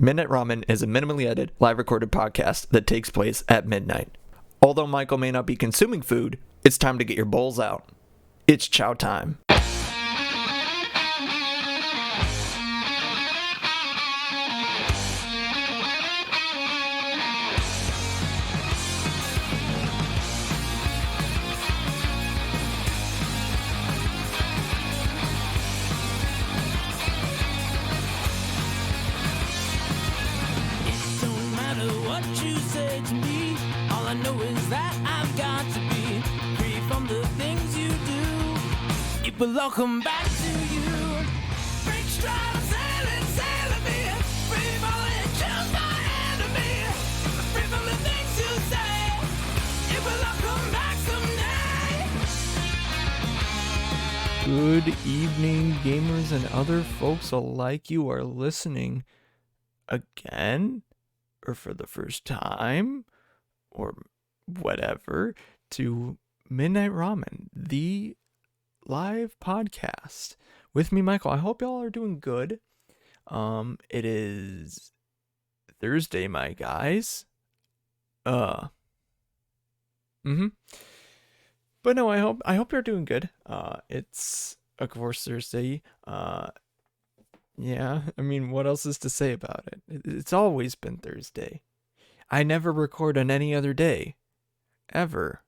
Midnight Ramen is a minimally edited, live recorded podcast that takes place at midnight. Although Michael may not be consuming food, it's time to get your bowls out. It's chow time. But welcome back to you. Break stride, sailing me. Free falling, choose my enemy. Free from the things you say. It will all come back someday. Good evening, gamers and other folks alike. You are listening again, or for the first time, or whatever, to Midnight Ramen, the live podcast with me, Michael. I hope y'all are doing good. It is Thursday, my guys. But no, I hope you're doing good. It's of course Thursday. Yeah, I mean, what else is to say about it? It's always been Thursday. I never record on any other day, ever.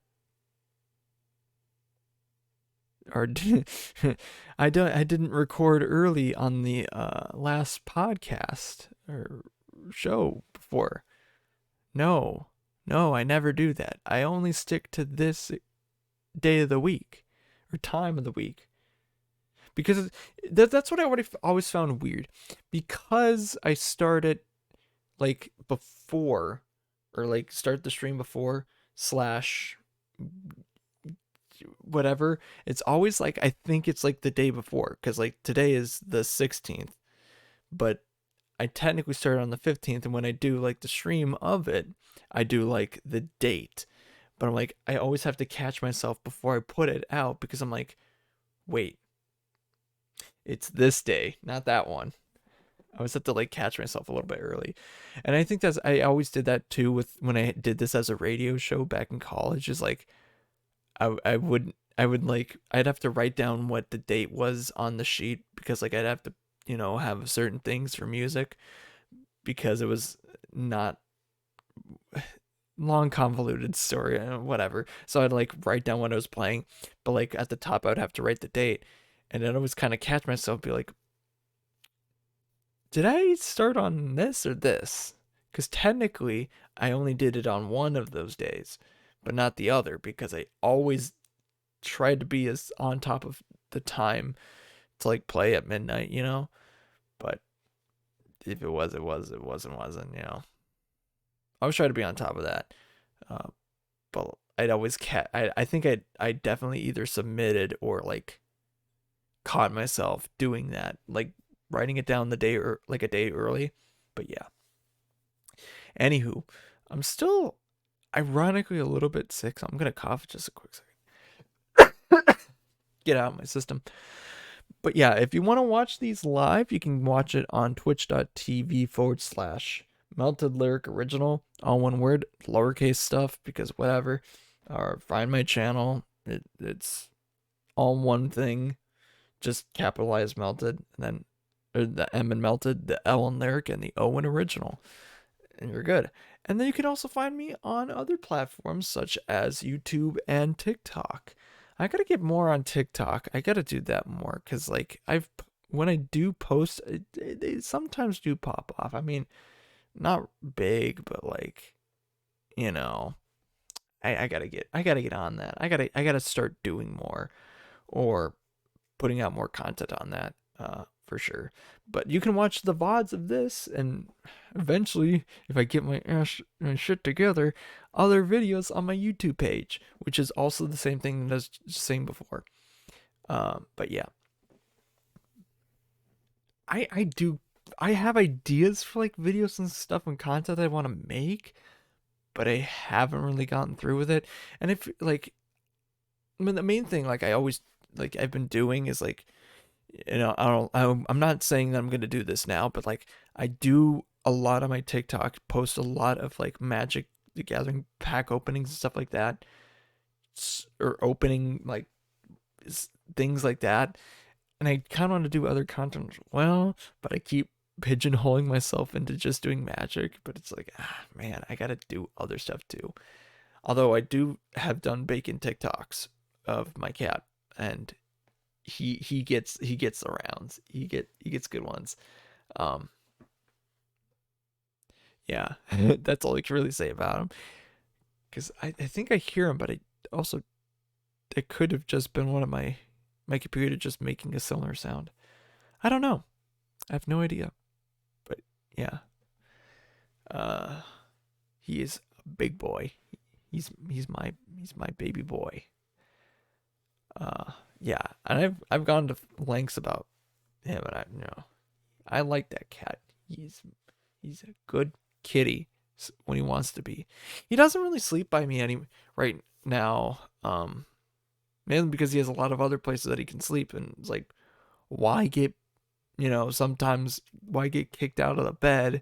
Or I didn't record early on the last podcast or show before. No, I never do that. I only stick to this day of the week or time of the week, because that's what I always found weird, because I started like before, or like start the stream before slash whatever. It's always like, I think it's like the day before, because like today is the 16th, but I technically started on the 15th, and when I do like the stream of it, I do like the date, but I'm like, I always have to catch myself before I put it out, because I'm like, wait, it's this day, not that one. I always have to like catch myself a little bit early. And I think I always did that too with when I did this as a radio show back in college. Is like, I would like, I'd have to write down what the date was on the sheet, because like I'd have to, have certain things for music, because it was not long convoluted story, whatever. So I'd like write down what I was playing, but like at the top I'd have to write the date, and I'd always kind of catch myself, be like, did I start on this or this? Because technically I only did it on one of those days, but not the other, because I always tried to be as on top of the time to like play at midnight, but if it was, it was, it wasn't, I always try to be on top of that. But I'd always I think I definitely either submitted or like caught myself doing that, like writing it down the day, or like a day early. But yeah, anywho, I'm still ironically a little bit sick, so I'm gonna cough just a quick second. Get out of my system. But yeah, if you want to watch these live, you can watch it on twitch.tv/Melted Lyric Original, all one word, lowercase stuff, because whatever. Or find my channel. It's all one thing, just capitalized Melted, and then the M in Melted, the L in Lyric, and the O in Original, and you're good. And then you can also find me on other platforms such as YouTube and TikTok. I gotta get more on TikTok. I gotta do that more, because like when I do post, they sometimes do pop off. I mean, not big, but like, I gotta get on that. I gotta start doing more, or putting out more content on that, for sure. But you can watch the VODs of this, and eventually, if I get my shit together, other videos on my YouTube page, which is also the same thing that I was saying before. But yeah, I have ideas for like videos and stuff and content I want to make, but I haven't really gotten through with it. And if like, I mean, the main thing, like I always like I've been doing is like, I'm not saying that I'm going to do this now, but like I do a lot of my TikTok, post a lot of like Magic the Gathering pack openings and stuff like that, or opening like things like that. And I kind of want to do other content as well, but I keep pigeonholing myself into just doing Magic. But it's like, man, I gotta do other stuff too. Although I do have done bacon TikToks of my cat, and he gets the rounds. He gets good ones. Um, yeah, that's all I can really say about him. Because I think I hear him, but I also it could have just been one of my computer just making a similar sound. I don't know. I have no idea. But yeah, uh, he is a big boy. He's my baby boy. Yeah, and I've gone to lengths about him, and I like that cat. He's a good kitty when he wants to be. He doesn't really sleep by me any right now. Mainly because he has a lot of other places that he can sleep, and it's like, why get sometimes why get kicked out of the bed,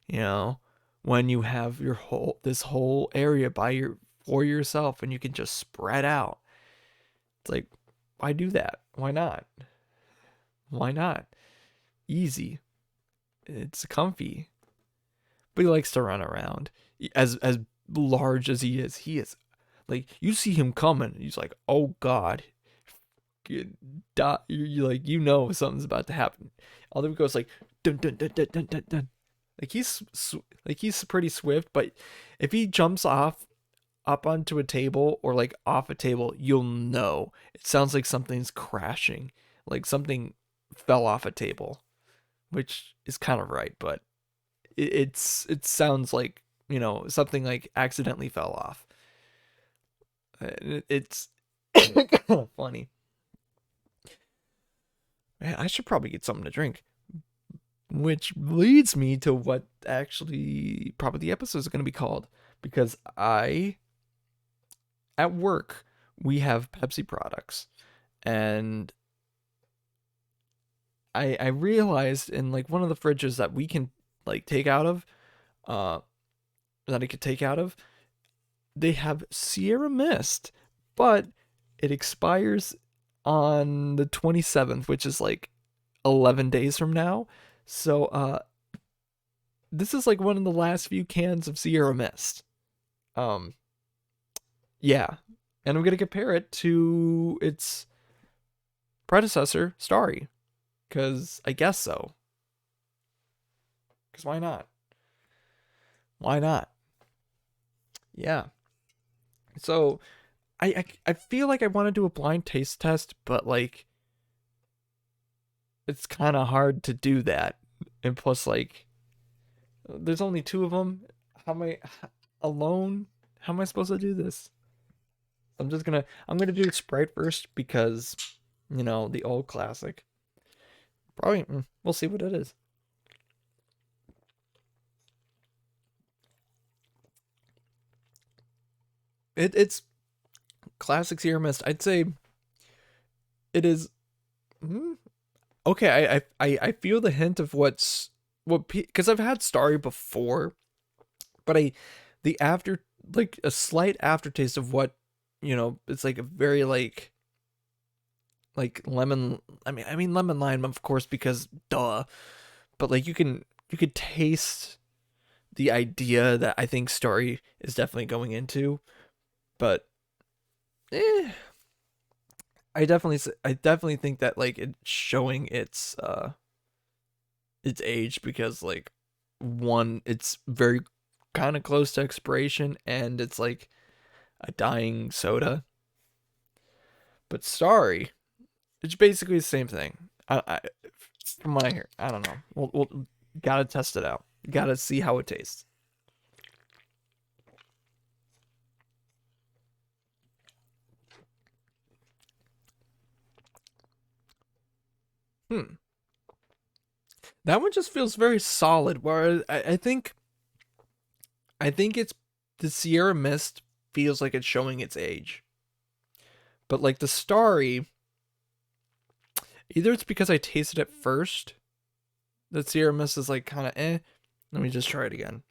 you know, when you have this whole area for yourself and you can just spread out. It's like, why do that? Why not? Why not? Easy. It's comfy. But he likes to run around. As large as he is like, you see him coming, he's like, oh god, you like, something's about to happen. Although he goes like dun dun dun dun dun dun dun. Like he's pretty swift, but if he jumps off up onto a table or like off a table, you'll know. It sounds like something's crashing, like something fell off a table, which is kind of right, but it sounds like, something like accidentally fell off. It's funny. Man, I should probably get something to drink. Which leads me to what actually probably the episode is going to be called. Because at work, we have Pepsi products. And I realized in like one of the fridges that we can like take out of, uh, that I could take out of, they have Sierra Mist, but it expires on the 27th, which is like 11 days from now. So this is like one of the last few cans of Sierra Mist. Um yeah. And I'm going to compare it to its predecessor, Starry, cuz I guess so. Cuz why not? Why not? Yeah. So I feel like I want to do a blind taste test, but like it's kind of hard to do that. And plus, like, there's only two of them. How am I alone? How am I supposed to do this? I'm gonna do Sprite first because, the old classic. Probably, we'll see what it is. It's classic Sierra Mist. I'd say it is. Okay, I feel the hint of because I've had Starry before, but the after like a slight aftertaste of what, it's like a very like lemon. I mean lemon lime, of course, because duh. But like you could taste the idea that I think Starry is definitely going into, but eh, I definitely think that like it's showing its age because like one, it's very kind of close to expiration and it's like a dying soda. But Starry, it's basically the same thing. From what I hear, I don't know. We'll gotta test it out. Gotta see how it tastes. Hmm. That one just feels very solid. Whereas I think it's the Sierra Mist feels like it's showing its age. But like the Starry, either it's because I tasted it first, that Sierra Mist is like kind of eh, Let me just try it again.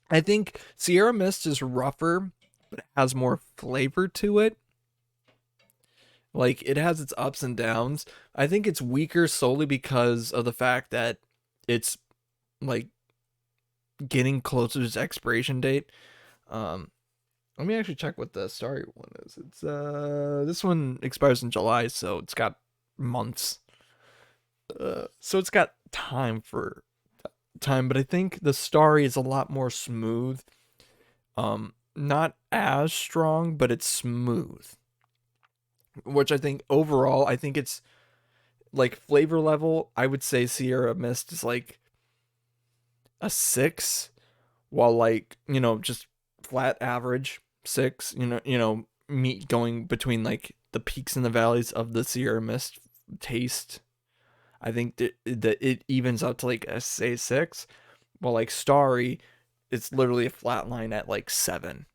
I think Sierra Mist is rougher, but it has more flavor to it. Like, it has its ups and downs. I think it's weaker solely because of the fact that it's like getting closer to its expiration date. Um, Let me actually check what the Starry one is. It's this one expires in July, so it's got months. So it's got time, but I think the Starry is a lot more smooth. Not as strong, but it's smooth. Which I think overall, I think it's like flavor level, I would say Sierra Mist is like a 6, while like, just flat average 6, meet going between like the peaks and the valleys of the Sierra Mist taste. I think that it evens out to like a say 6, while like Starry, it's literally a flat line at like 7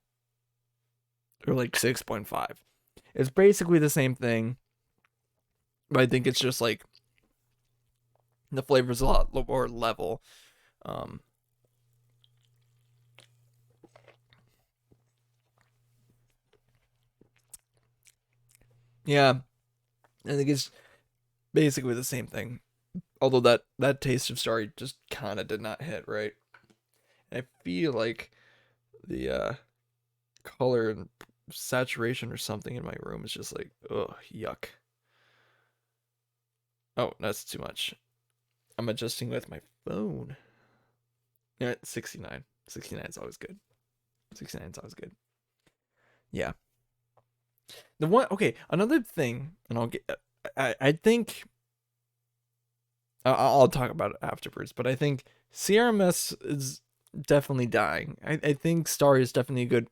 or like 6.5. It's basically the same thing, but I think it's just like the flavor's a lot more level. Um, yeah, I think it's basically the same thing. Although that taste of Starry just kind of did not hit right. And I feel like the color and saturation or something in my room is just like, oh, yuck. Oh, that's too much. I'm adjusting with my phone. Yeah, 69. 69 is always good. 69 is always good. Yeah. The one, okay, another thing, and I think I'll talk about it afterwards, but I think Sierra Mist is definitely dying. I think Starry is definitely a good.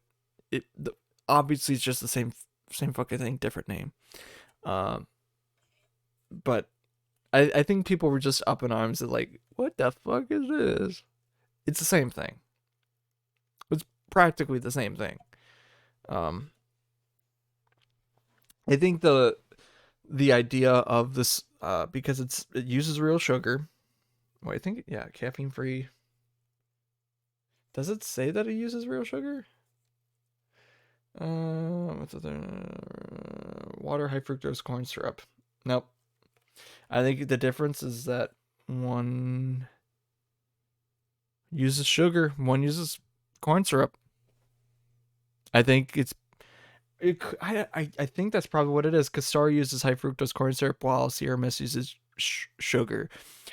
Obviously it's just the same fucking thing, different name. Um, but I think people were just up in arms at like, what the fuck is this? It's the same thing. It's practically the same thing. Um, I think the idea of this, because it uses real sugar. Well, I think, yeah, caffeine free. Does it say that it uses real sugar? What's other water, high fructose corn syrup? Nope. I think the difference is that one uses sugar, one uses corn syrup. I think I think that's probably what it is, because Star uses high fructose corn syrup while Sierra Mist uses sugar.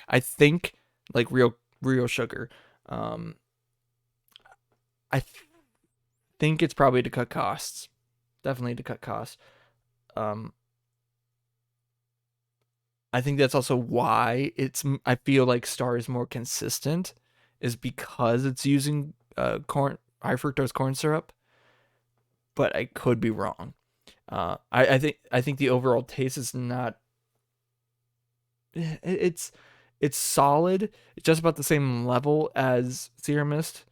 I think like real sugar. Um, I think it's probably to cut costs. Definitely to cut costs. Um, I think that's also why I feel like Star is more consistent, is because it's using high fructose corn syrup. But I could be wrong. I think the overall taste is not. It's it's solid. It's just about the same level as Sierra Mist.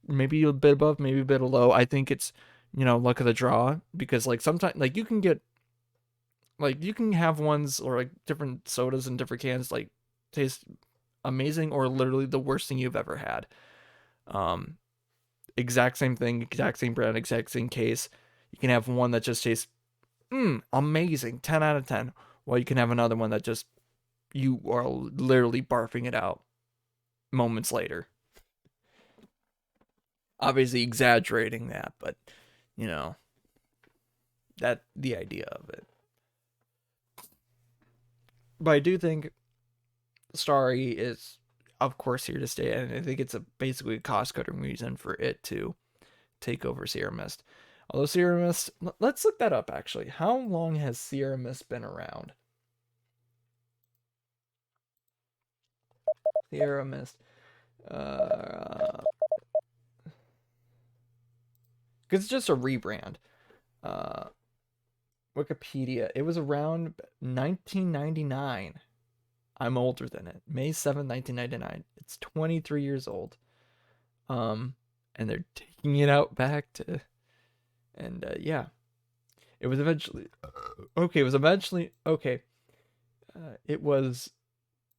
Maybe a bit above, maybe a bit below. I think it's, luck of the draw, because like sometimes like you can have ones, or like different sodas and different cans like taste amazing or literally the worst thing you've ever had. Um, exact same thing, exact same brand, exact same case. You can have one that just tastes amazing, 10 out of 10. While you can have another one that just you are literally barfing it out moments later. Obviously exaggerating that, but you know, that the idea of it. But I do think Starry is, of course, here to stay, and I think it's a basically a cost cutting reason for it to take over Sierra Mist. Although Sierra Mist, let's look that up actually. How long has Sierra Mist been around? Sierra Mist. Because it's just a rebrand. Uh, Wikipedia. It was around 1999. I'm older than it. May 7th, 1999. It's 23 years old. And they're taking it out back to, and yeah, It was eventually okay. It was eventually okay. It was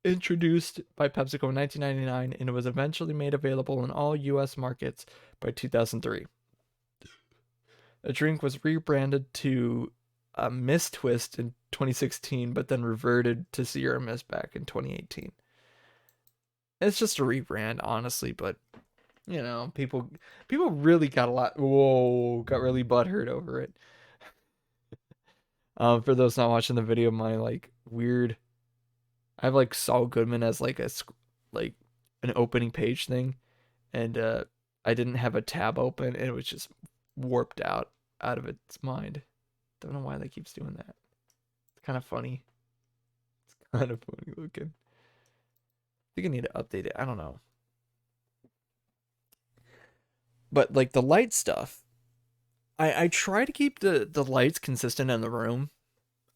introduced by PepsiCo in 1999, and it was eventually made available in all U.S. markets by 2003. The drink was rebranded to Mist Twist in 2016, but then reverted to Sierra Mist back in 2018. It's just a rebrand, honestly, but people really got a lot. Whoa, got really butthurt over it. For those not watching the video, my like weird, I have like Saul Goodman as like like an opening page thing, and I didn't have a tab open, and it was just warped out of its mind. Don't know why that keeps doing that. It's kind of funny. It's kind of funny looking. I think I need to update it. I don't know. But like the light stuff, I try to keep the lights consistent in the room.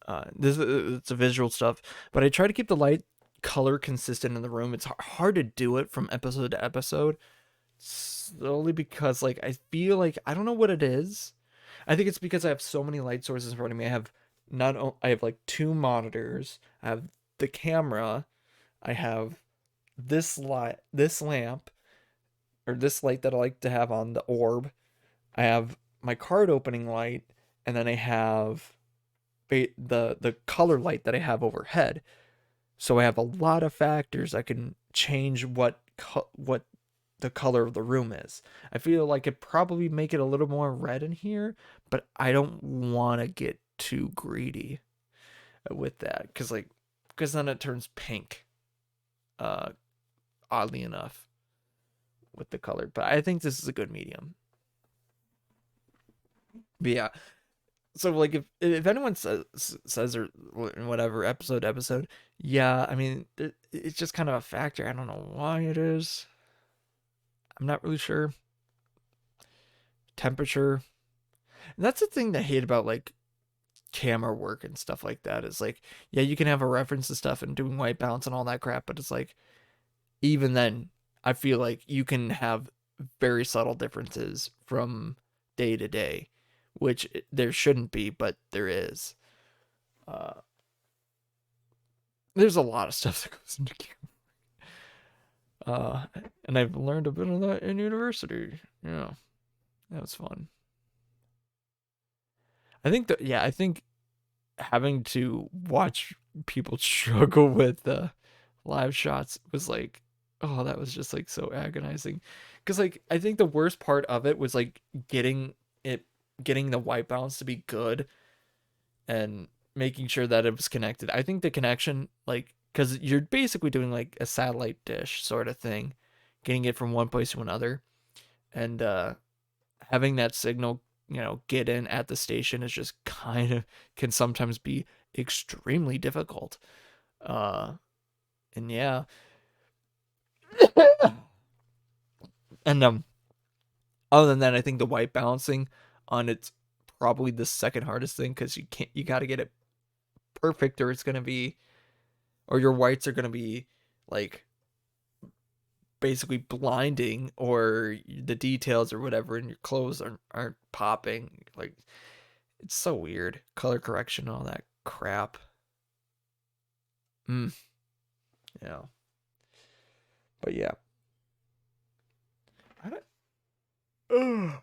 It's a visual stuff, but I try to keep the light color consistent in the room. It's hard to do it from episode to episode, solely because like I feel like I don't know what it is. I think it's because I have so many light sources in front of me. I have like two monitors. I have the camera. I have this lamp, or this light that I like to have on the orb. I have my card opening light, and then I have the color light that I have overhead. So I have a lot of factors I can change what the color of the room is. I feel like it probably make it a little more red in here, but I don't want to get too greedy with that because then it turns pink. Oddly enough, with the color, but I think this is a good medium. But yeah, so like if anyone says or whatever episode, yeah, I mean it's just kind of a factor. I don't know why it is. I'm not really sure. Temperature. And that's the thing that I hate about like camera work and stuff like that is like, yeah, you can have a reference to stuff and doing white balance and all that crap, but it's like even then, I feel like you can have very subtle differences from day to day, which there shouldn't be, but there is. Uh, there's a lot of stuff that goes into camera. And I've learned a bit of that in university. Yeah, that was fun. I think having to watch people struggle with the live shots was like, oh, that was just like so agonizing. Because like I think the worst part of it was like getting the white balance to be good and making sure that it was connected. I think the connection, like, because you're basically doing like a satellite dish sort of thing, getting it from one place to another, and having that signal, get in at the station is just kind of can sometimes be extremely difficult. Uh, and yeah, and other than that, I think the white balancing on it's probably the second hardest thing because you got to get it perfect or it's gonna be, or your whites are gonna be like basically blinding, or the details or whatever in your clothes aren't popping. Like it's so weird. Color correction, all that crap. Mm, yeah. But yeah. I don't.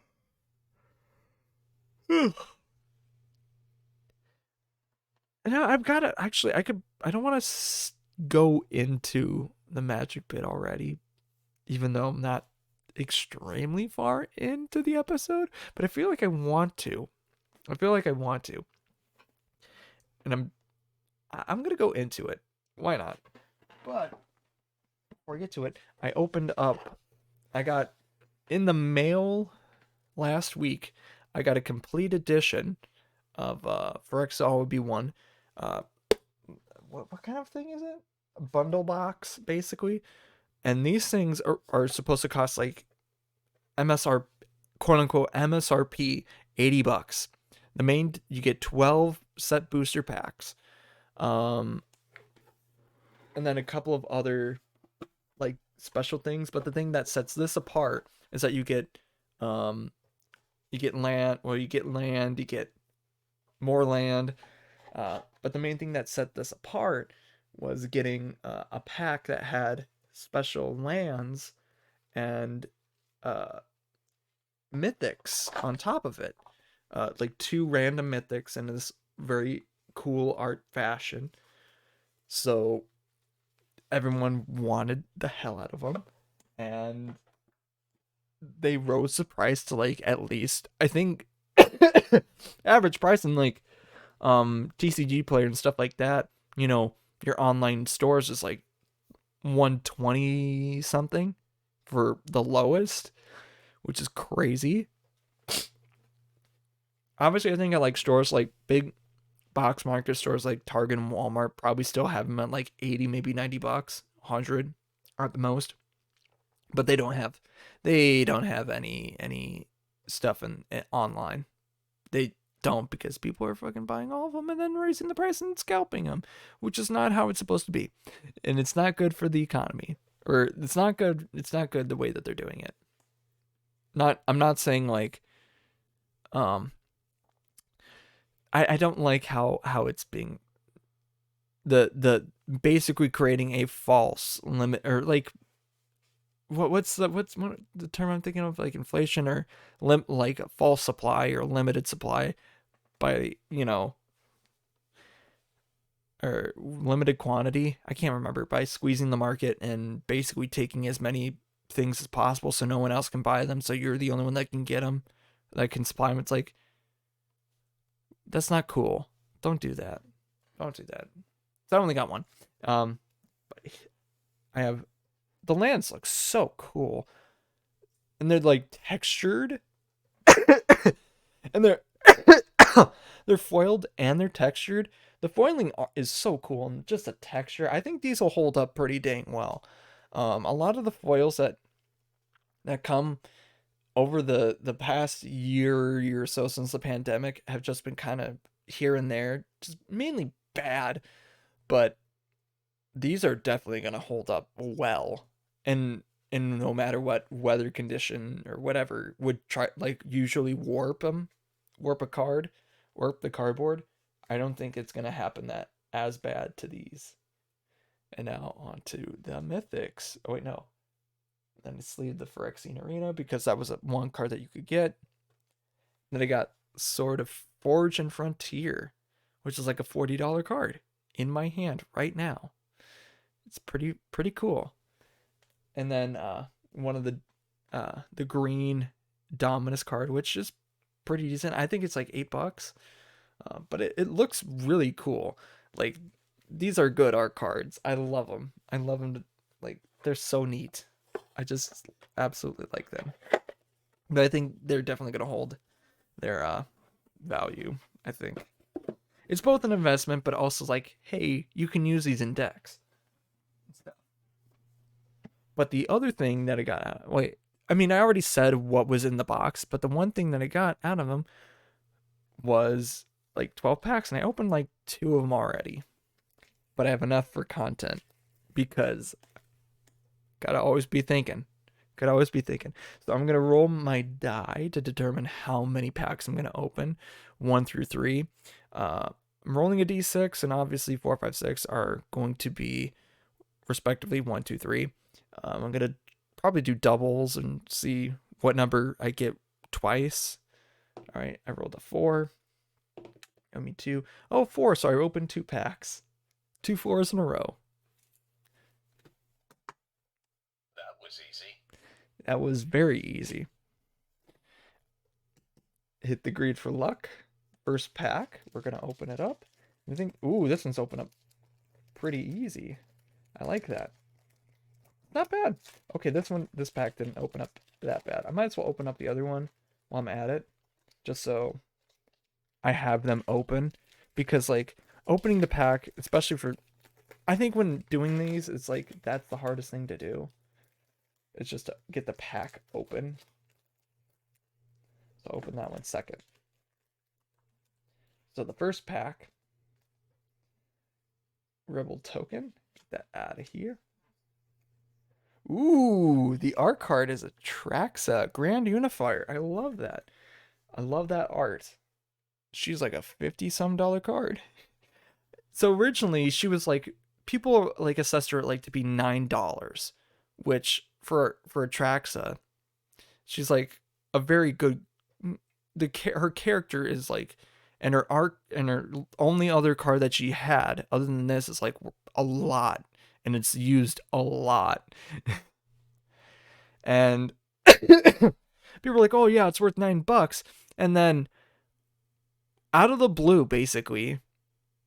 Now I've got to actually. I don't want to go into the magic bit already, even though I'm not extremely far into the episode. But I feel like I want to. I feel like I want to, and I'm gonna go into it. Why not? But before I get to it, I opened up. I got in the mail last week. I got a complete edition of for XL would be one. Uh, what kind of thing is it? A bundle box, basically. And these things are supposed to cost like MSR, quote unquote MSRP, $80. The main, you get 12 set booster packs, um, and then a couple of other like special things. But the thing that sets this apart is that you get land, you get more land. But the main thing that set this apart was getting a pack that had special lands and uh, mythics on top of it. Like 2 random mythics in this very cool art fashion. So everyone wanted the hell out of them. And they rose the price to like at least, I think, average price in like TCG player and stuff like that, you know, your online stores is like 120 something for the lowest, which is crazy. Obviously, I think at like stores like big box market stores like Target and Walmart probably still have them at like 80, maybe $90, 100 at the most. But they don't have any stuff in online. They don't, because people are fucking buying all of them and then raising the price and scalping them, which is not how it's supposed to be. And it's not good for the economy. Or it's not good the way that they're doing it. I'm not saying like um I don't like how it's being the basically creating a false limit, or like what's the term I'm thinking of, like inflation, or like a false supply or limited supply by, or limited quantity. I can't remember, by squeezing the market and basically taking as many things as possible so no one else can buy them. So you're the only one that can get them, that can supply them. It's like, that's not cool. Don't do that. Don't do that. So I only got one. But I have, the lands look so cool, and they're like textured, and they're they're foiled and they're textured. The foiling is so cool, and just the texture. I think these will hold up pretty dang well. A lot of the foils that come over the past year or so since the pandemic have just been kind of here and there, just mainly bad. But these are definitely gonna hold up well, and no matter what weather condition or whatever would try, like usually warp a card, warp the cardboard. I don't think it's gonna happen that as bad to these. And now on to the mythics. Oh wait, no. Then I sleeved the Phyrexian Arena because that was one card that you could get. Then I got Sword of Forge and Frontier, which is like a $40 card in my hand right now. It's pretty cool. And then one of the green Dominus card, which is pretty decent. I think it's like $8. But it looks really cool. Like, these are good art cards. I love them. I love them. Like, they're so neat. I just absolutely like them. But I think they're definitely going to hold their value, I think. It's both an investment, but also like, hey, you can use these in decks. But the other thing that I got out, wait, I mean, I already said what was in the box, but the one thing that I got out of them was like 12 packs, and I opened like 2 of them already. But I have enough for content, because gotta always be thinking. Gotta always be thinking. So I'm gonna roll my die to determine how many packs I'm gonna open, 1 through 3. I'm rolling a d6, and obviously 4, 5, 6 are going to be respectively 1, 2, 3. I'm gonna probably do doubles and see what number I get twice. All right, I rolled a 4. I mean 2. Oh, 4. So I opened 2 packs. 2 4s in a row. That was easy. That was very easy. Hit the greed for luck. First pack. We're gonna open it up. I think, ooh, this one's open up pretty easy. I like that. Not bad. Okay, this pack didn't open up that bad. I might as well open up the other one while I'm at it, just so I have them open, because like opening the pack, especially for, I think when doing these, it's like that's the hardest thing to do. It's just to get the pack open. So open that one second. So the first pack, Rebel Token, get that out of here. Ooh, the art card is a Traxa Grand Unifier. I love that. I love that art. she's like a 50 some dollar card. So originally she was like, people like assessed her like to be $9, which for Atraxa, she's like a very good. Her character is like, and her art and her only other card that she had other than this is like a lot, and it's used a lot. And people were like, "Oh yeah, it's worth $9," and then out of the blue, basically,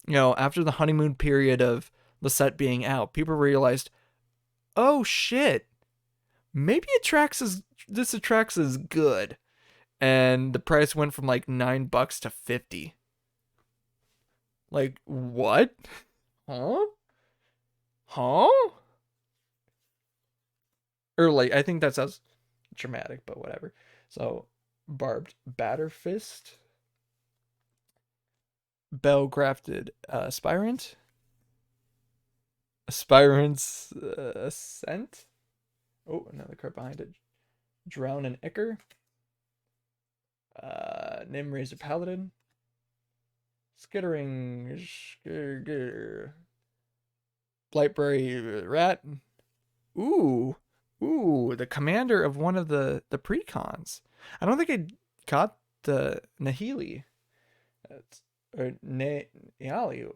after the honeymoon period of the set being out, people realized, oh shit, maybe this Atraxa is good, and the price went from like $9 to 50. Like what? Huh? Huh? Or like I think that sounds dramatic, but whatever. So barbed batter fist, bell grafted aspirant's ascent. Oh, another card behind it. Drown and Icker. Nim Razor Paladin. Skittering. Blightberry Rat. Ooh. Ooh, the commander of one of the precons. I don't think I got the Nahili. Or Niali.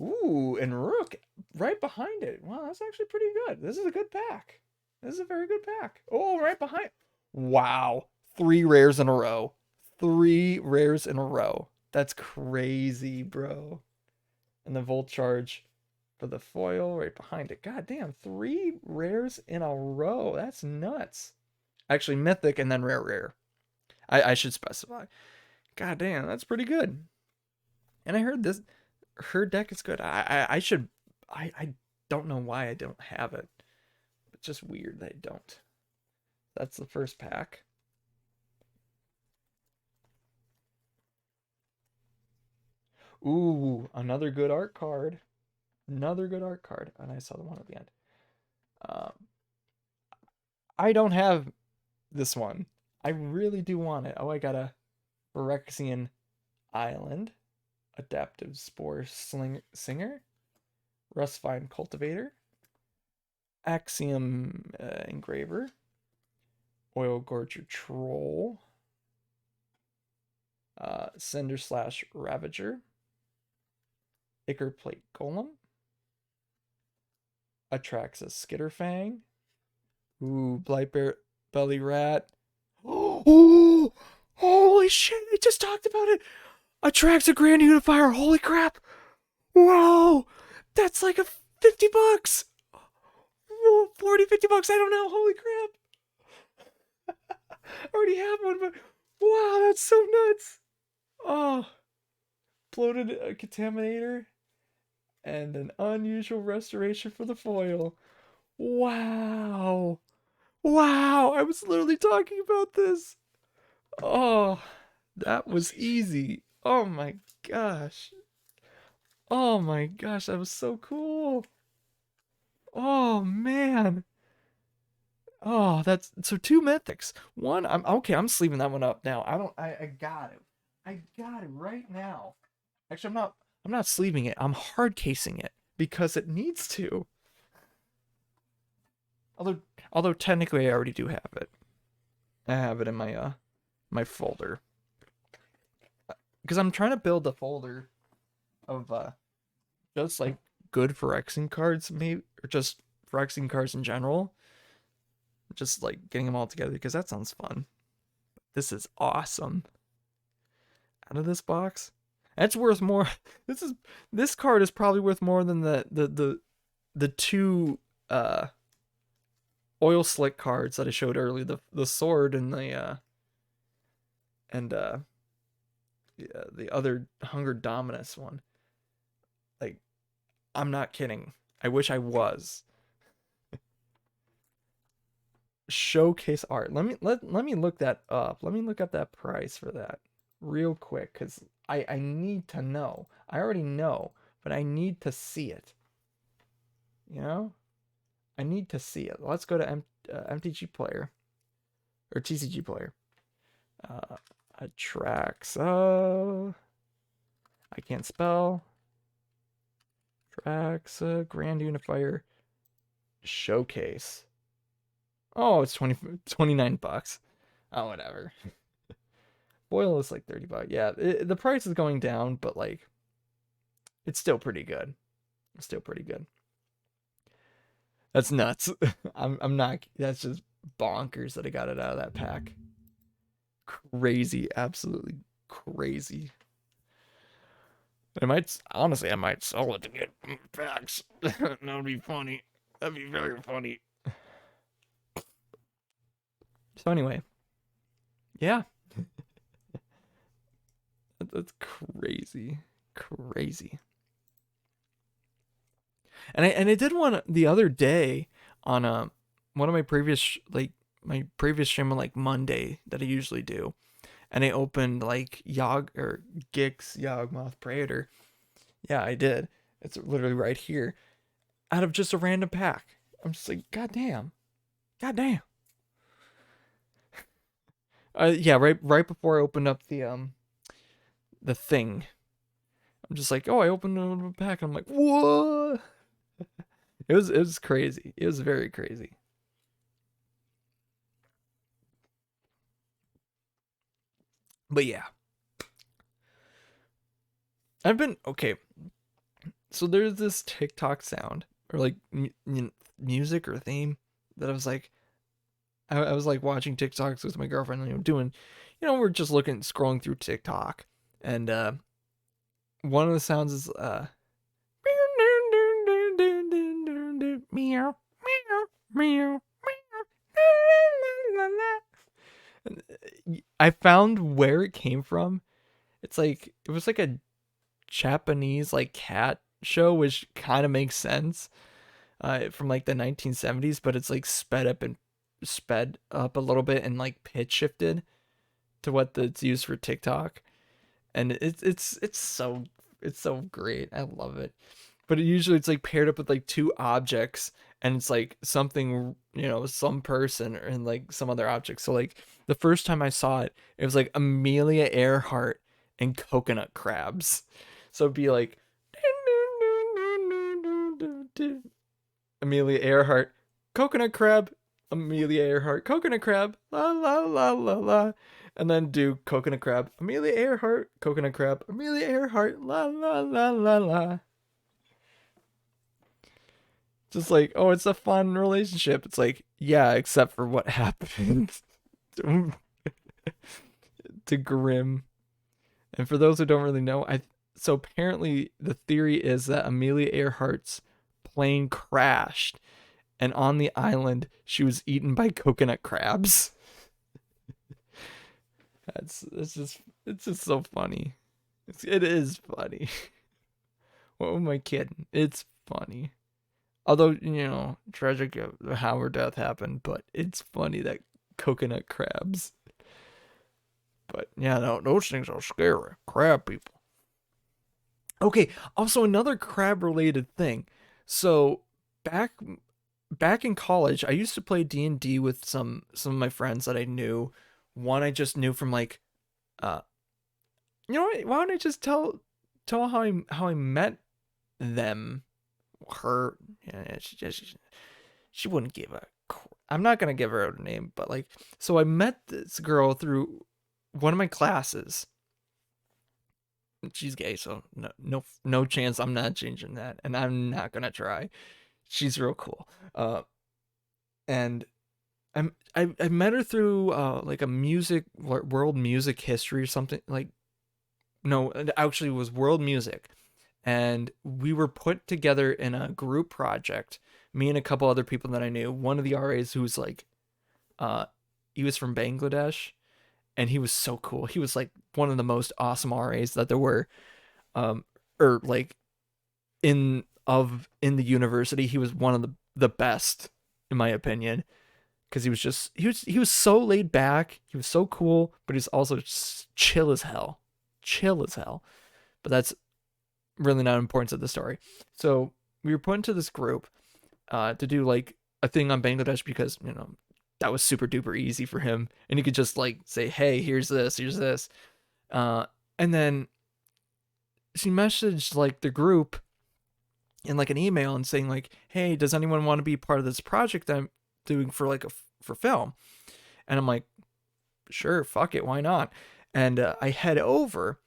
Ooh, and Rook right behind it. Wow, that's actually pretty good. This is a good pack. This is a very good pack. Oh, right behind. Wow. 3 rares in a row. 3 rares in a row. That's crazy, bro. And the Volt Charge for the foil right behind it. God damn, 3 rares in a row. That's nuts. Actually, mythic and then rare. I should specify. God damn, that's pretty good. And I heard her deck is good. I should, I don't know why I don't have it. It's just weird that I don't. That's the first pack. Ooh, another good art card. Another good art card. And I saw the one at the end. I don't have this one. I really do want it. Oh, I got a Phyrexian Island, Adaptive Spore Singer, Rustvine Cultivator, Axiom Engraver, Oil Gorger Troll, Cinder Slash Ravager, Ichor Plate Golem, Atraxa Skitterfang, ooh, Blightbear Belly Rat. Oh, holy shit, I just talked about it. Atraxa Grand Unifier, holy crap. Wow, that's like a $50. Whoa, 40, $50, I don't know, holy crap. I already have one, but wow, that's so nuts. Oh, bloated contaminator and an unusual restoration for the foil. Wow. Wow, I was literally talking about this. Oh, that was easy. Oh my gosh. Oh my gosh, that was so cool. Oh man. Oh, that's so 2 mythics. One, I'm okay, I'm sleeving that one up now. I got it. I got it right now. Actually, I'm not sleeving it. I'm hard casing it because it needs to. Although technically I already do have it. I have it in my folder. Because I'm trying to build a folder of just like good Phyrexian cards, maybe, or just Phyrexian cards in general. Just like getting them all together because that sounds fun. This is awesome. Out of this box, that's worth more. This card is probably worth more than the 2 oil slick cards that I showed earlier. The sword and the other Hunger Dominus one. Like, I'm not kidding. I wish I was. Showcase art. Let me look that up. Let me look up that price for that real quick because I need to know. I already know, but I need to see it. You know? I need to see it. Let's go to MTG player or TCG player. Atraxa. I can't spell. Tracks, Grand Unifier Showcase. Oh, it's 29 bucks. Oh, whatever. Foil is like 30 bucks. Yeah, the price is going down, but like it's still pretty good. It's still pretty good. That's nuts. I'm not, that's just bonkers that I got it out of that pack. Crazy, absolutely crazy. I might, honestly, I might sell it to get packs. That would be funny. That'd be very funny. So anyway, yeah, that's crazy, crazy. And I did one the other day on one of my previous my previous stream on like Monday that I usually do, and I opened like Yog or Gix Yawgmoth Praetor. Yeah, I did. It's literally right here, out of just a random pack. I'm just like, god damn, god damn. Yeah, right before I opened up the thing, I'm just like, oh, I opened a pack. And I'm like, what? It was crazy. It was very crazy. But yeah, I've been okay. So there's this TikTok sound or like music or theme that I was like, I was like watching TikToks with my girlfriend, and doing, we're just looking, scrolling through TikTok, and one of the sounds is meow meow meow meow. I found where it came from. It's like it was like a Japanese like cat show, which kind of makes sense, from like the 1970s, but it's like sped up a little bit and like pitch shifted to what it's used for TikTok, and it's so great. I love it. But usually it's like paired up with like two objects, and it's like something, some person and like some other object. So like the first time I saw it, it was like Amelia Earhart and coconut crabs. So it'd be like Amelia Earhart, coconut crab, Amelia Earhart, coconut crab, la la la la la, and then do coconut crab, Amelia Earhart, coconut crab, Amelia Earhart, la la la la la. Just like, oh, it's a fun relationship. It's like, yeah, except for what happened to, to Grimm. And for those who don't really know, so apparently the theory is that Amelia Earhart's plane crashed, and on the island she was eaten by coconut crabs. It's just so funny. It is funny. What am I kidding? It's funny. Although, tragic how her death happened, but it's funny that coconut crabs. But yeah, no, those things are scary. Crab people. Okay, also another crab related thing. So back back in college, I used to play D&D with some of my friends that I knew. One I just knew from like uh what? Why don't I just tell how I met them? Her, yeah, she wouldn't give a. I'm not gonna give her a name, but like, so I met this girl through one of my classes. She's gay, so no chance. I'm not changing that, and I'm not gonna try. She's real cool. And I met her through like a music world music history or something like. No, it actually was world music, and we were put together in a group project. Me and a couple other people that I knew. One of the RAs who was like, uh, he was from Bangladesh, and he was so cool. He was like one of the most awesome RAs that there were, um, or like in the university. He was one of the best in my opinion, because he was so laid back. He was so cool, but he's also just chill as hell, chill as hell. But that's really not important to the story. So we were put into this group to do like a thing on Bangladesh, because that was super duper easy for him, and he could just like say, hey, here's this, and then she messaged like the group in like an email and saying like, hey, does anyone want to be part of this project I'm doing for like for film? And I'm like, sure, fuck it, why not? And I head over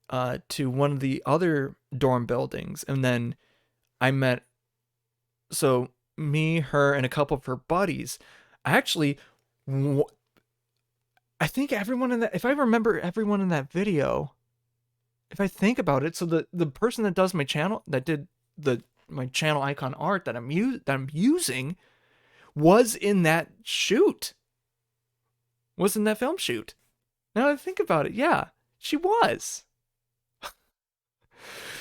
to one of the other dorm buildings, and then I met, so me, her, and a couple of her buddies. I actually, I think everyone in that, if I remember everyone in that video, if I think about it, so the person that does my channel, that did my channel icon art that I'm using, was in that shoot. Was in that film shoot. Now that I think about it, yeah, she was.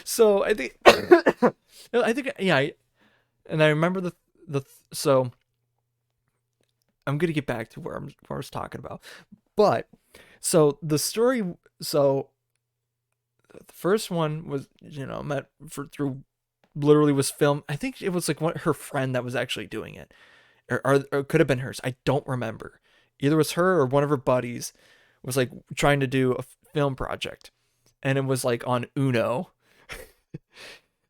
So I think, yeah, and I remember so I'm gonna get back to where I was talking about, but so the story, so the first one was, met through, literally was filmed. I think it was like her friend that was actually doing it, or it could have been hers. I don't remember. Either it was her or one of her buddies was like trying to do a film project, and it was like on Uno,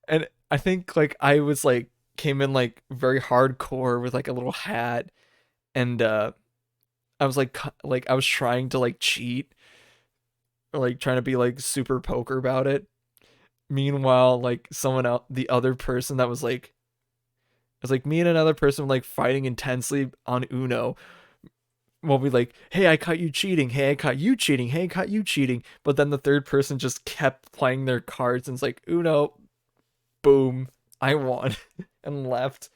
and I think like I was like came in like very hardcore with like a little hat, and I was like I was trying to like cheat, or like trying to be like super poker about it. Meanwhile, like someone else, the other person that was like, it was like me and another person like fighting intensely on Uno. We'll be like, hey, I caught you cheating. Hey, I caught you cheating. Hey, I caught you cheating. But then the third person just kept playing their cards and it's like, Uno, boom, I won and left.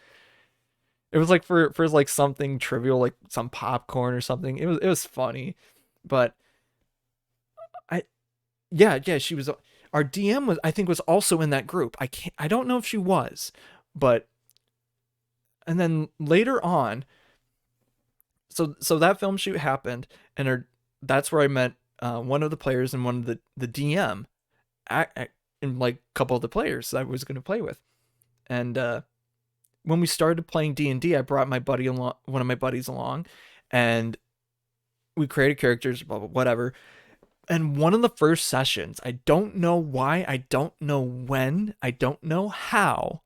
It was like for like something trivial, like some popcorn or something. It was funny, but I yeah, she was, our DM was, I think, was also in that group. I don't know if she was, but, and then later on, so that film shoot happened, and that's where I met one of the players and one of the DM, and like a couple of the players that I was going to play with. And when we started playing D&D, I brought my buddy along, one of my buddies along, and we created characters, blah, blah, whatever. And one of the first sessions, I don't know why, I don't know when, I don't know how,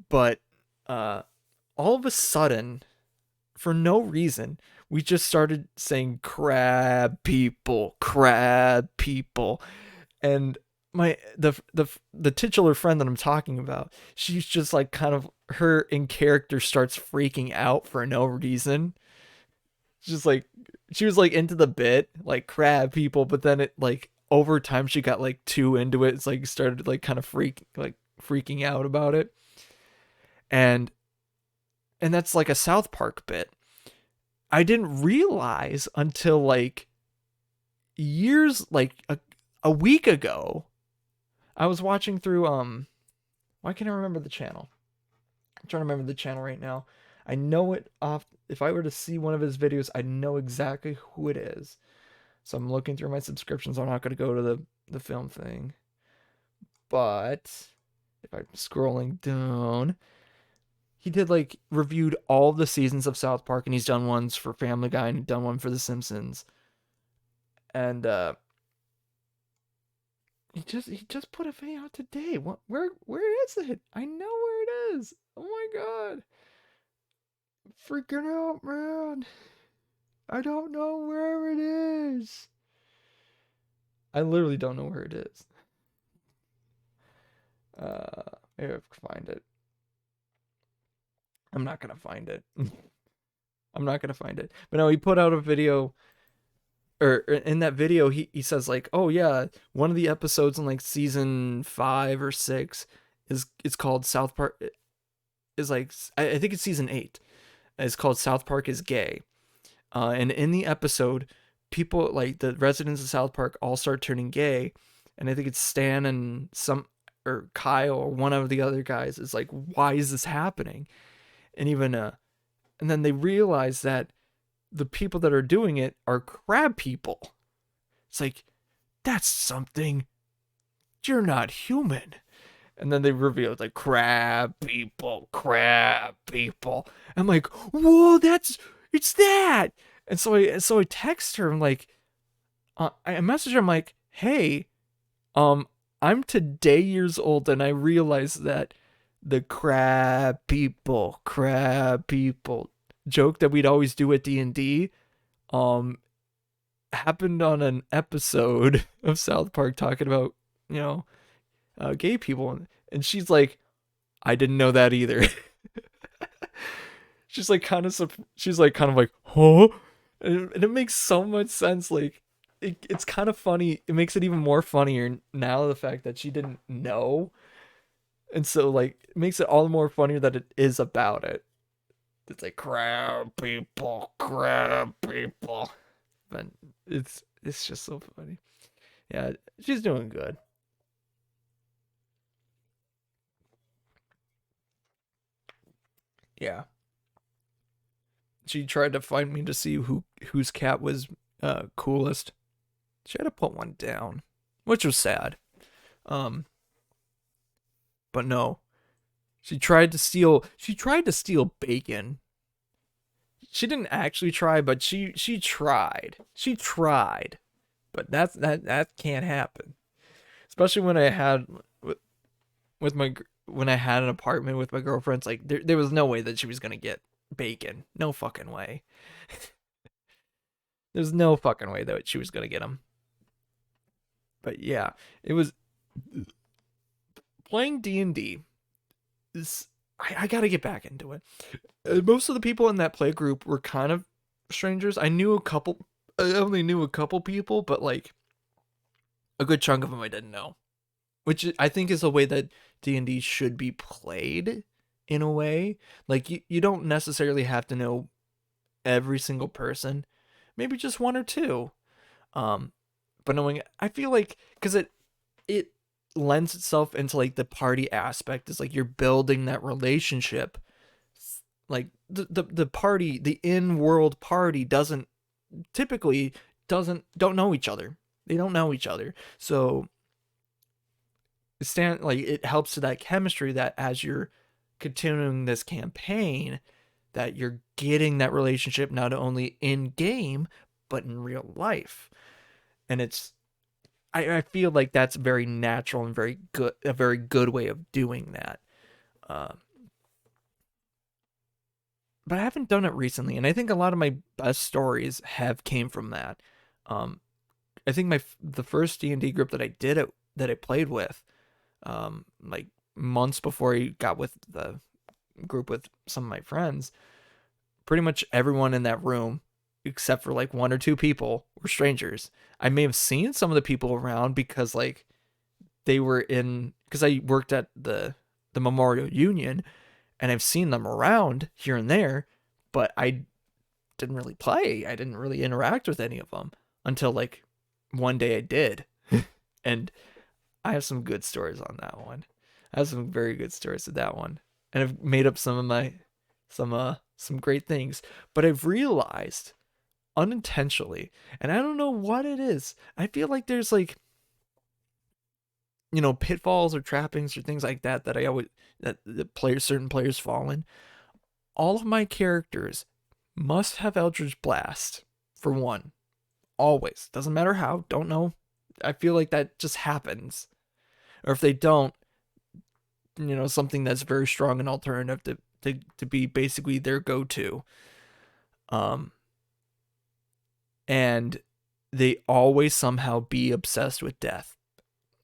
but all of a sudden, for no reason, we just started saying crab people, and the titular friend that I'm talking about, she's just like kind of, her in character starts freaking out for no reason. Just like, she was like into the bit, like crab people, but then it like over time she got like too into it. It's like started like kind of freaking out about it, and that's like a South Park bit. I didn't realize until like years, like a week ago. I was watching through why can't I remember the channel? I'm trying to remember the channel right now. I know it off. If I were to see one of his videos, I know exactly who it is. So I'm looking through my subscriptions. I'm not going to go to the film thing. But if I'm scrolling down, he did like reviewed all the seasons of South Park, and he's done ones for Family Guy and done one for The Simpsons. And he just put a video out today. Where is it? I know where it is. Oh my god. Freaking out, man. I don't know where it is. I literally don't know where it is. Maybe I can find it. I'm not gonna find it. I'm not gonna find it. But no, he put out a video, or in that video, he says like, oh yeah, one of the episodes in like season 5 or 6 is, it's called South Park. Is like, I think it's season 8. It's called South Park is Gay. And in the episode, people like the residents of South Park all start turning gay, and I think it's Stan and or Kyle or one of the other guys is like, why is this happening? And even and then they realize that the people that are doing it are crab people. It's like, that's something. You're not human. And then they reveal it's like crab people. I'm like, whoa, it's that. And so I text her. I'm like, I message her. I'm like, hey, I'm today years old and I realized that the crab people joke that we'd always do at D&D um happened on an episode of South Park talking about, you know, gay people, and she's like, I didn't know that either. she's like kind of she's like kind of like, huh? And it makes so much sense. Like it's kind of funny. It makes it even more funnier now, the fact that she didn't know. And so like it makes it all the more funnier that it is about it. It's like crab people. But it's just so funny. Yeah, she's doing good. Yeah. She tried to find me to see whose cat was coolest. She had to put one down, which was sad. Um, but no, she tried to steal. She tried to steal bacon. She didn't actually try, but she tried. She tried, but that can't happen. Especially when I had with my when I had an apartment with my girlfriends. Like there was no way that she was gonna get bacon. No fucking way. There's no fucking way that she was gonna get them. But yeah, it was playing D&D is I got to get back into it. Most of the people in that play group were kind of strangers. I only knew a couple people, but like a good chunk of them I didn't know, which I think is a way that D&D should be played in a way. Like you don't necessarily have to know every single person, maybe just one or two. Um, but knowing, I feel like, because it lends itself into like the party aspect, is like you're building that relationship. Like the party, the in-world party doesn't typically doesn't don't know each other. They don't know each other. So it helps to that chemistry, that as you're continuing this campaign, that you're getting that relationship not only in game but in real life. And I feel like that's very natural and a very good way of doing that. Uh, but I haven't done it recently, and I think a lot of my best stories have came from that. Um, I think the first D&D group that that I played with, like months before I got with the group with some of my friends, pretty much everyone in that room, except for like one or two people, were strangers. I may have seen some of the people around because like they were because I worked at the Memorial Union, and I've seen them around here and there, but I didn't really play. I didn't really interact with any of them until like one day I did. And I have some good stories on that one. I have some very good stories of that one. And I've made up some great things. But I've realized unintentionally, and I don't know what it is. I feel like there's like, pitfalls or trappings or things like that that certain players fall in. All of my characters must have Eldritch Blast, for one. Always. Doesn't matter how, don't know. I feel like that just happens. Or if they don't, something that's very strong and alternative to be basically their go-to. And they always somehow be obsessed with death.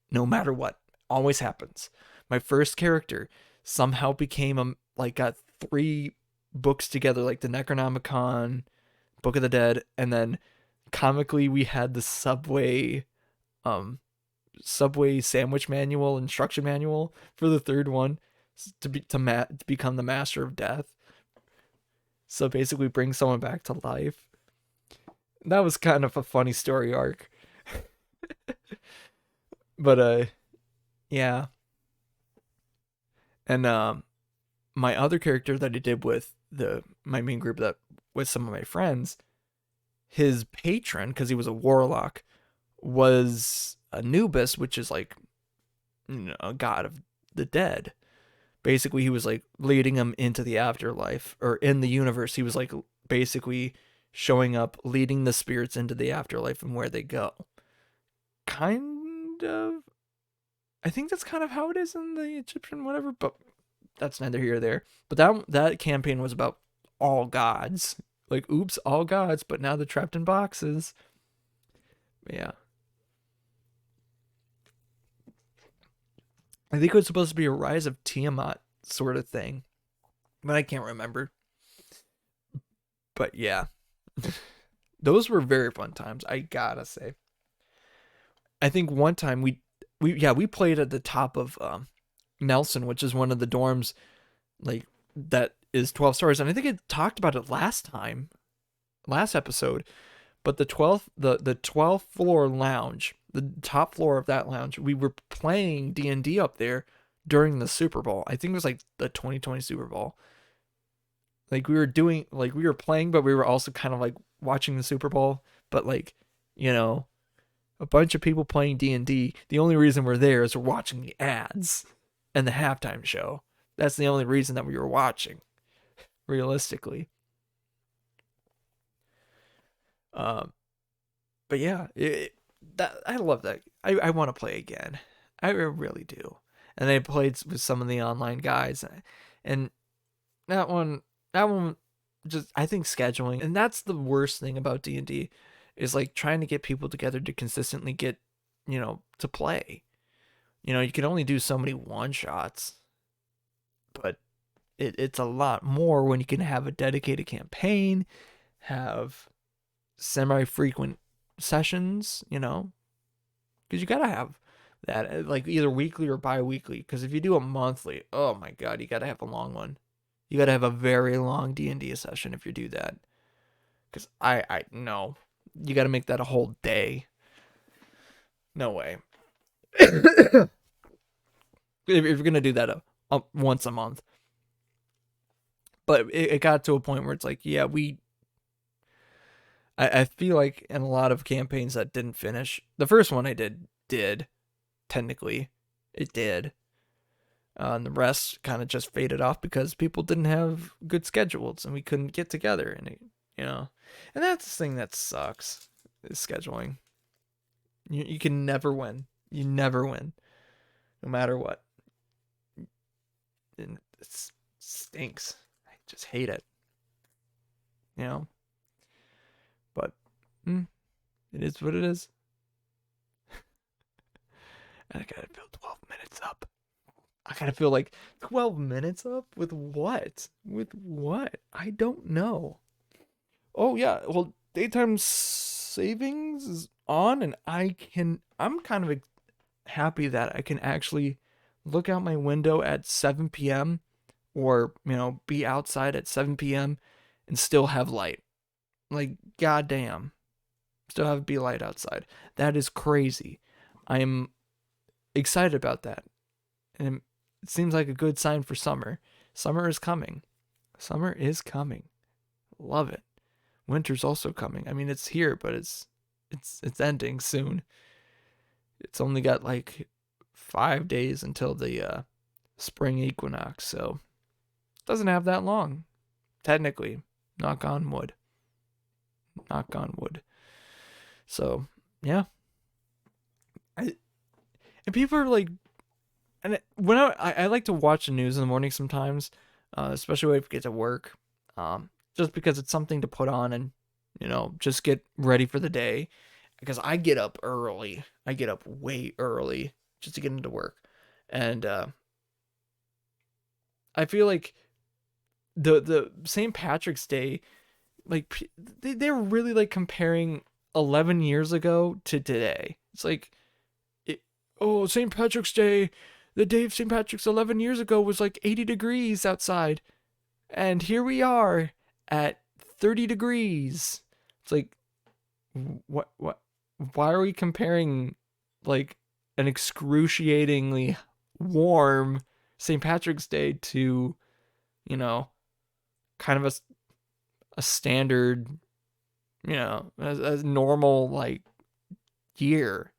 No matter what. Always happens. My first character somehow became got 3 books together, like the Necronomicon, Book of the Dead, and then comically we had the Subway sandwich manual, instruction manual for the third one, to become the master of death. So basically bring someone back to life. That was kind of a funny story arc. But yeah. And my other character that I did with my main group, that with some of my friends, his patron, because he was a warlock, was Anubis, which is like, a god of the dead. Basically, he was like leading him into the afterlife, or in the universe. He was like basically showing up, leading the spirits into the afterlife and where they go. Kind of. I think that's kind of how it is in the Egyptian whatever, but that's neither here or there. But that campaign was about all gods. Like, oops, all gods, but now they're trapped in boxes. Yeah. I think it was supposed to be a Rise of Tiamat sort of thing, but I can't remember. But yeah, those were very fun times, I gotta say. I think one time we played at the top of Nelson, which is one of the dorms like that is 12 stories, and I think it talked about it last episode. But the 12th floor lounge, the top floor of that lounge, we were playing D&D up there during the Super Bowl. I think it was like the 2020 Super Bowl. Like we were playing, but we were also kind of like watching the Super Bowl. But like, you know, a bunch of people playing D&D. The only reason we're there is we're watching the ads and the halftime show. That's the only reason that we were watching, realistically. Um, but yeah, that I love that. I want to play again. I really do. And I played with some of the online guys, and that one, that one, just I think scheduling, and that's the worst thing about D&D, is like trying to get people together to consistently get, to play. You can only do so many one shots, but it's a lot more when you can have a dedicated campaign, have semi-frequent sessions, because you gotta have that like either weekly or bi-weekly, because if you do a monthly, oh my god, you gotta have a long one. You gotta have a very long D&D session if you do that, because I no, you gotta make that a whole day. No way. If you're gonna do that once a month. But it got to a point where it's like, yeah, I feel like in a lot of campaigns that didn't finish, the first one I did technically, it did. And the rest kind of just faded off because people didn't have good schedules and we couldn't get together, and and that's the thing that sucks, is scheduling. You can never win. You never win, no matter what. And it stinks. I just hate it. But it is what it is. And I gotta fill 12 minutes up. I gotta feel like 12 minutes up with what? With what? I don't know. Oh yeah, well, daytime savings is on, and I'm kind of happy that I can actually look out my window at 7 p.m. or, be outside at 7 p.m. and still have light. Like, goddamn. Still have be light outside. That is crazy. I am excited about that. And it seems like a good sign for summer. Summer is coming. Summer is coming. Love it. Winter's also coming. I mean, it's here, but it's ending soon. It's only got like 5 days until the spring equinox, so it doesn't have that long. Technically, knock on wood. Knock on wood. So, yeah. And people are like, and when I like to watch the news in the morning sometimes, especially when I get to work, just because it's something to put on and, just get ready for the day. Because I get up early. I get up way early just to get into work. And I feel like the St. Patrick's Day, like they were really like comparing 11 years ago to today. It's like, St. Patrick's Day, the day of St. Patrick's 11 years ago was like 80 degrees outside. And here we are at 30 degrees. It's like, what, why are we comparing like an excruciatingly warm St. Patrick's Day to, kind of a standard, a normal like year?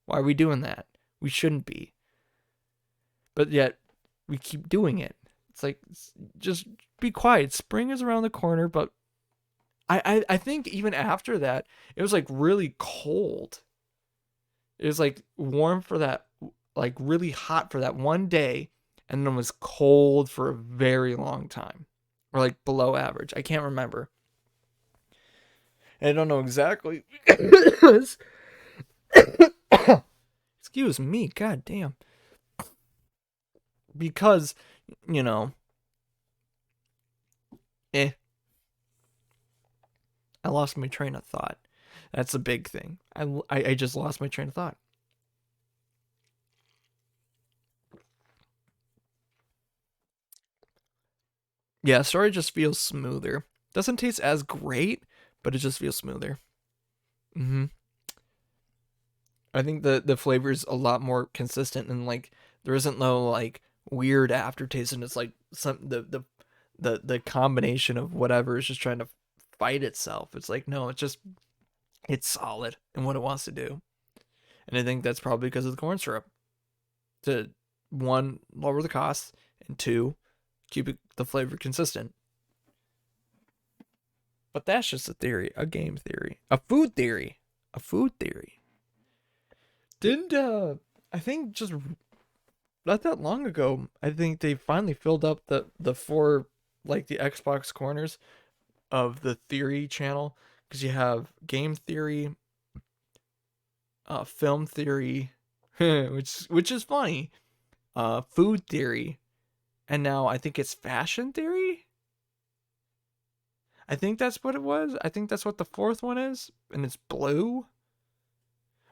Why are we doing that? We shouldn't be. But yet we keep doing it. It's like, just be quiet. Spring is around the corner, but I think even after that, it was like really cold. It was like warm for that like really hot for that one day, and then was cold for a very long time, or like below average. I can't remember. And I don't know exactly. Excuse me, god damn. Because, you know, eh, I lost my train of thought. That's a big thing. I just lost my train of thought. Yeah, Starry just feels smoother. Doesn't taste as great, but it just feels smoother. Hmm. I think the flavor is a lot more consistent, and like there isn't no like weird aftertaste, and it's like the combination of whatever is just trying to fight itself. It's like no, it's solid in what it wants to do, and I think that's probably because of the corn syrup. To one, lower the cost, and two, keep the flavor consistent. But that's just a theory, a game theory, a food theory, a food theory. Didn't I think just not that long ago, I think they finally filled up the four, like the Xbox corners of the theory channel, because you have game theory, film theory, which is funny, food theory, and now I think it's fashion theory. I think that's what it was. I think that's what the fourth one is, and it's blue.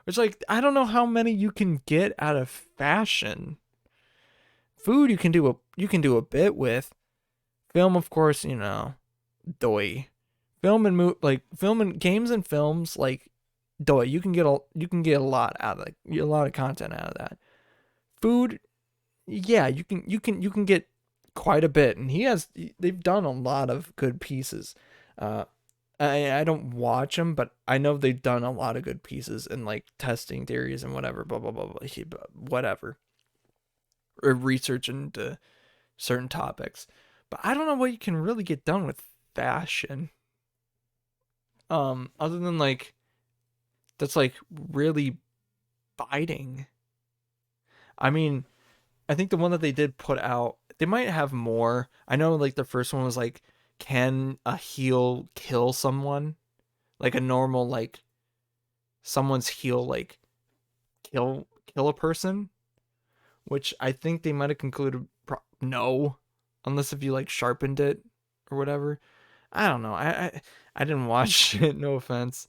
It's like I don't know how many you can get out of fashion. Food you can do a bit with. Film, of course, doy. Film and games and films, like doy. You can get a lot out of a lot of content out of that. Food, yeah, you can get quite a bit, and they've done a lot of good pieces. Uh, I don't watch them, but I know they've done a lot of good pieces and like testing theories and whatever, blah blah blah blah, whatever, or research into certain topics. But I don't know what you can really get done with fashion. Other than like that's like really biting. I mean, I think the one that they did put out, they might have more. I know like the first one was like, can a heel kill someone? Like a normal like someone's heel like kill a person, which I think they might have concluded no, unless if you like sharpened it or whatever. I don't know. I didn't watch it. No offense.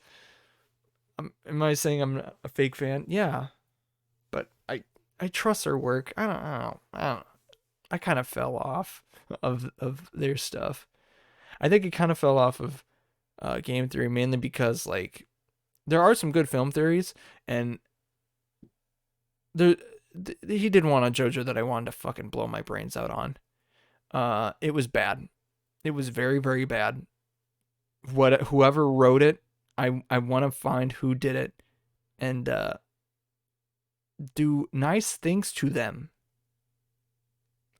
Am I saying I'm a fake fan? Yeah, but I trust their work. I don't know. I kind of fell off of their stuff. I think it kind of fell off of game theory mainly because like there are some good film theories, and there he did one on JoJo that I wanted to fucking blow my brains out on. It was bad. It was very very bad. Whoever wrote it, I want to find who did it, and do nice things to them.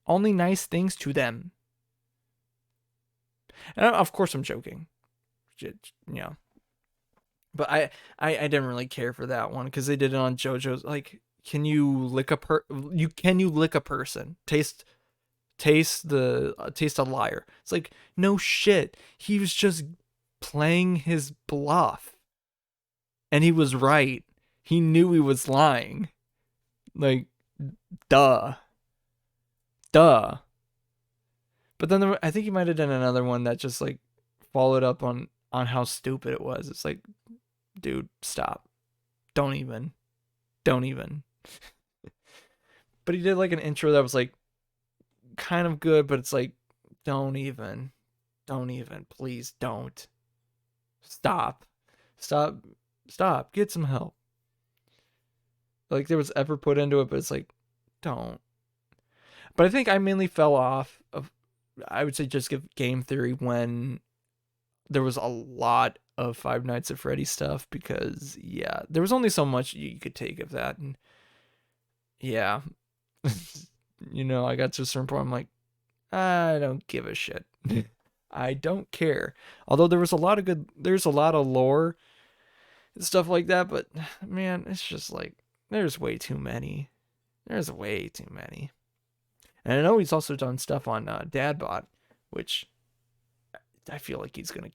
Only nice things to them. And of course I'm joking. You know. But I didn't really care for that one because they did it on JoJo's. Like, can you lick a person? Taste a liar. It's like no shit. He was just playing his bluff, and he was right. He knew he was lying. Like, duh. But then I think he might have done another one that just like followed up on how stupid it was. It's like, dude, stop. Don't even. But he did like an intro that was like kind of good, but it's like, don't even. Please don't. Stop. Get some help. Like there was effort put into it, but it's like, don't. But I think I mainly fell off of, I would say, just give game theory when there was a lot of Five Nights at Freddy stuff, because yeah, there was only so much you could take of that, and yeah, I got to a certain point. I'm like, I don't give a shit. I don't care. Although there's a lot of lore and stuff like that, but man, it's just like there's way too many. There's way too many. And I know he's also done stuff on Dadbot, which I feel like he's gonna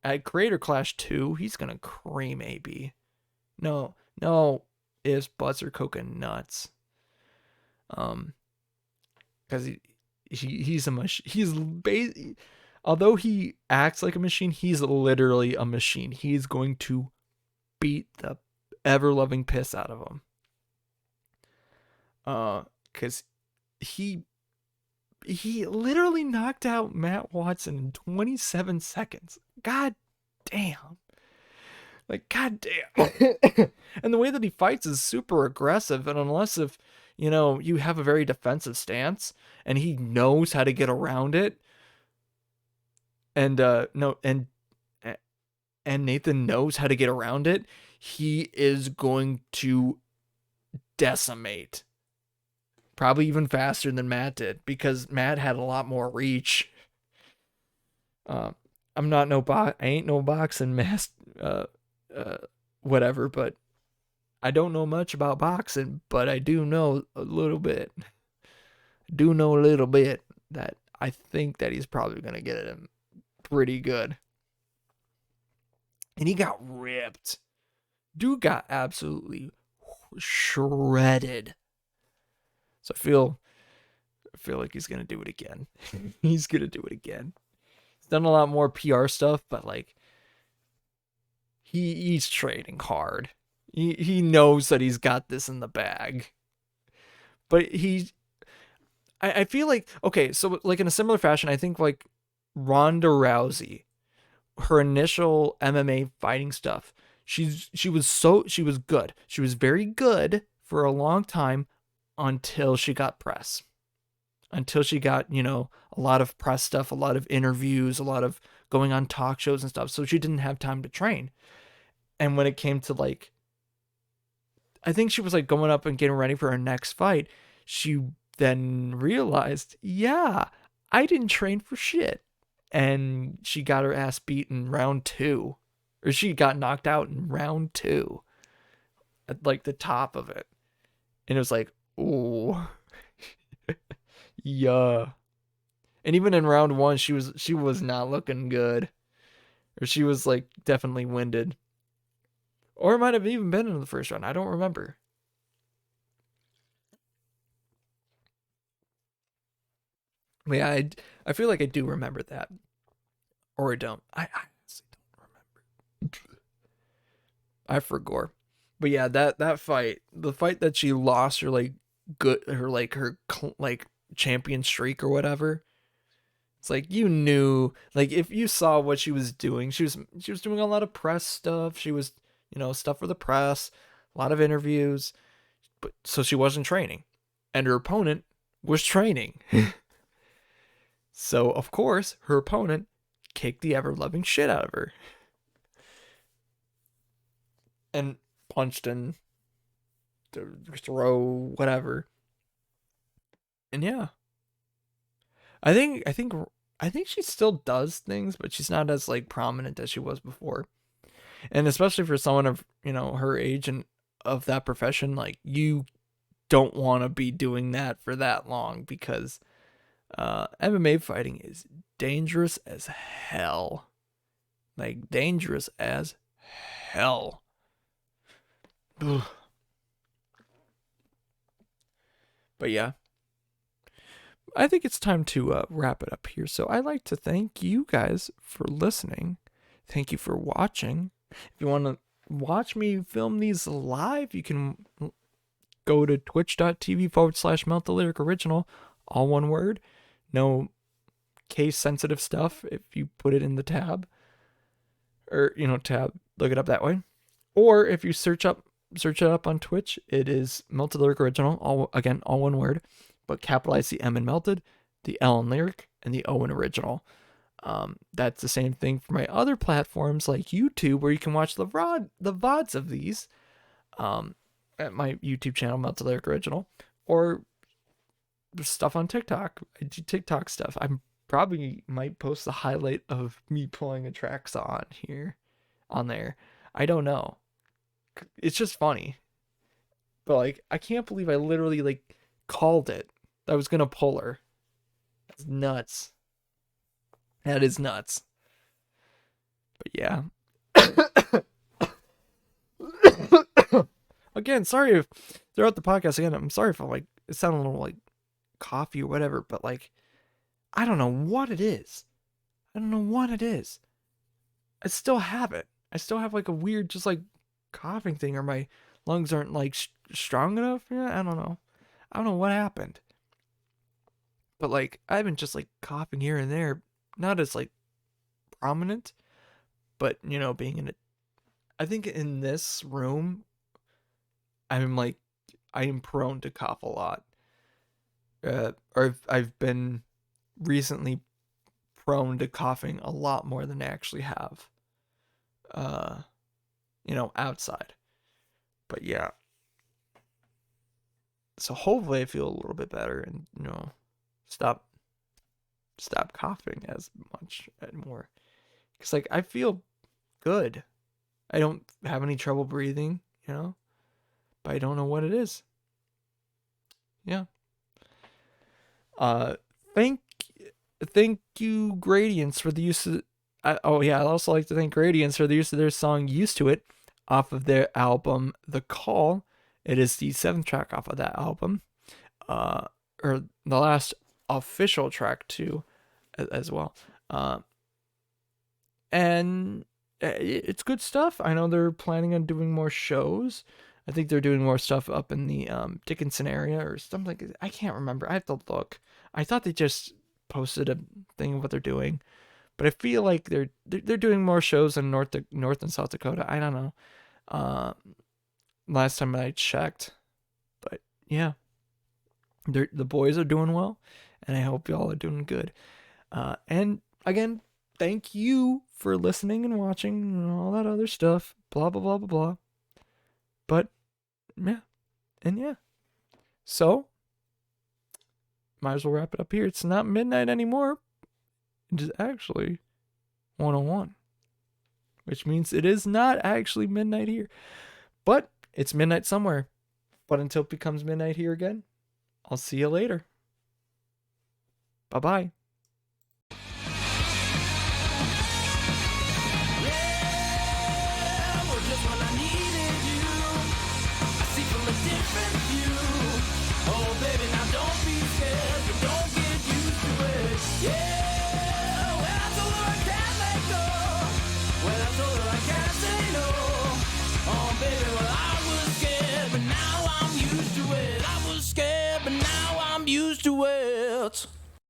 at Creator Clash 2. He's gonna cream AB. No, no, ifs, buts, or coconuts. Because he's a machine. Although he acts like a machine, he's literally a machine. He's going to beat the ever loving piss out of him. Because he literally knocked out Matt Watson in 27 seconds. God damn. Like, god damn. And the way that he fights is super aggressive. And unless if, you have a very defensive stance and he knows how to get around it. And, and Nathan knows how to get around it, he is going to decimate. Probably even faster than Matt did, because Matt had a lot more reach. I ain't no boxing master, whatever, but I don't know much about boxing, but I do know a little bit. That I think that he's probably gonna get it pretty good. And he got ripped. Dude got absolutely shredded. So I feel like he's gonna do it again. He's gonna do it again. He's done a lot more PR stuff, but like he's training hard. He knows that he's got this in the bag. But I feel like, okay, so like in a similar fashion, I think like Ronda Rousey, her initial MMA fighting stuff, she was good. She was very good for a long time until she got press. Until she got, a lot of press stuff, a lot of interviews, a lot of going on talk shows and stuff. So she didn't have time to train. And when it came to like, I think she was like going up and getting ready for her next fight, she then realized, yeah, I didn't train for shit. And she got her ass beat in round 2. Or she got knocked out in round 2. At like the top of it. And it was like, ooh. Yeah. And even in round 1, she was not looking good. Or she was like definitely winded. Or it might have even been in the first round. I don't remember. But yeah, I feel like I do remember that. Or I don't. I honestly don't remember. I forgot. But yeah, that fight, the fight that she lost her like champion streak or whatever. It's like, you knew, like if you saw what she was doing, she was doing a lot of press stuff. She was, stuff for the press, a lot of interviews, but so she wasn't training, and her opponent was training. So of course her opponent kicked the ever loving shit out of her and punched and throw whatever. And yeah, I think she still does things, but she's not as like prominent as she was before. And especially for someone of, her age and of that profession, like you don't want to be doing that for that long, because MMA fighting is dangerous as hell. Like dangerous as hell. Ugh. But yeah, I think it's time to wrap it up here. So I'd like to thank you guys for listening. Thank you for watching. If you want to watch me film these live, you can go to twitch.tv/Melt the Lyric Original. All one word. No case sensitive stuff if you put it in the tab. Or, tab, look it up that way. Or if you search it up on Twitch, it is Melt the Lyric Original. All one word. But capitalize the M in Melted, the L in Lyric, and the O in Original. That's the same thing for my other platforms like YouTube, where you can watch the VODs of these at my YouTube channel, Melt the Lyric Original, or stuff on TikTok. I do TikTok stuff. I probably might post the highlight of me pulling a track on there. I don't know. It's just funny. But like, I can't believe I literally like called it. I was gonna pull her. That's nuts. That is nuts. But yeah. Again, sorry if throughout the podcast again, I'm sorry if I'm like it sounded a little like coffee or whatever, but like I don't know what it is. I don't know what it is. I still have it. I still have like a weird just like coughing thing, or my lungs aren't like strong enough. Yeah, I don't know. I don't know what happened. But like I've been just like coughing here and there, not as like prominent, but you know, being in it. I think in this room, I'm like I am prone to cough a lot. Or I've been recently prone to coughing a lot more than I actually have. Uh, outside. But yeah. So hopefully I feel a little bit better and stop coughing as much anymore. Cause like I feel good. I don't have any trouble breathing, but I don't know what it is. Yeah. Uh, thank you Gradients for the use of. Oh yeah, I'd also like to thank Gradients for the use of their song "Used to It" off of their album "The Call." It is the 7th track off of that album, or the last official track too, as well. And it's good stuff. I know they're planning on doing more shows. I think they're doing more stuff up in the Dickinson area or something. I can't remember. I have to look. I thought they just posted a thing of what they're doing, but I feel like they're doing more shows in North and South Dakota. I don't know. Last time I checked, but yeah, the boys are doing well, and I hope y'all are doing good. And again, thank you for listening and watching and all that other stuff. Blah blah blah blah blah. But yeah, and yeah. So might as well wrap it up here. It's not midnight anymore. It is actually 101, which means it is not actually midnight here, but it's midnight somewhere. But until it becomes midnight here again, I'll see you later. Bye bye. Used to it.